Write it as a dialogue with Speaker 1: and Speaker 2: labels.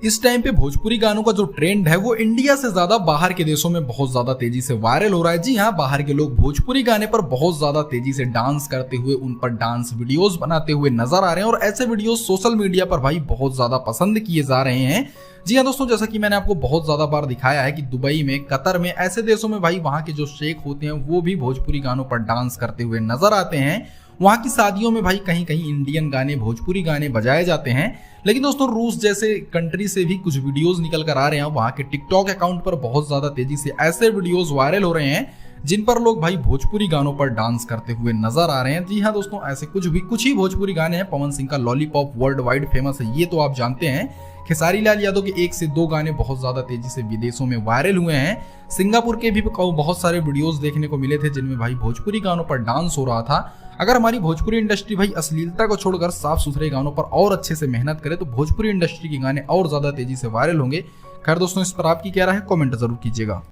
Speaker 1: इस टाइम पे भोजपुरी गानों का जो ट्रेंड है वो इंडिया से ज्यादा बाहर के देशों में बहुत ज्यादा तेजी से वायरल हो रहा है। जी हाँ, बाहर के लोग भोजपुरी गाने पर बहुत ज्यादा तेजी से डांस करते हुए, उन पर डांस वीडियोस बनाते हुए नजर आ रहे हैं और ऐसे वीडियोस सोशल मीडिया पर भाई बहुत ज्यादा पसंद किए जा रहे हैं। जी हाँ दोस्तों, जैसा कि मैंने आपको बहुत ज्यादा बार दिखाया है कि दुबई में, कतर में, ऐसे देशों में भाई वहाँ के जो शेख होते हैं वो भी भोजपुरी गानों पर डांस करते हुए नजर आते हैं। वहाँ की शादियों में भाई कहीं कहीं इंडियन गाने, भोजपुरी गाने बजाए जाते हैं। लेकिन दोस्तों, रूस जैसे कंट्री से भी कुछ वीडियोस निकल कर आ रहे हैं। वहाँ के टिकटॉक अकाउंट पर बहुत ज्यादा तेजी से ऐसे वीडियोस वायरल हो रहे हैं जिन पर लोग भाई भोजपुरी गानों पर डांस करते हुए नजर आ रहे हैं। जी हाँ दोस्तों, ऐसे कुछ ही भोजपुरी गाने हैं। पवन सिंह का लॉलीपॉप वर्ल्ड वाइड फेमस है, ये तो आप जानते हैं। खेसारी लाल यादव के 1 से 2 गाने बहुत ज्यादा तेजी से विदेशों में वायरल हुए हैं। सिंगापुर के भी बहुत सारे वीडियोस देखने को मिले थे जिनमें भाई भोजपुरी गानों पर डांस हो रहा था। अगर हमारी भोजपुरी इंडस्ट्री भाई अश्लीलता को छोड़कर साफ सुथरे गानों पर और अच्छे से मेहनत करे तो भोजपुरी इंडस्ट्री के गाने और ज्यादा तेजी से वायरल होंगे। खैर दोस्तों, इस पर आपकी क्या राय है, कमेंट जरूर कीजिएगा।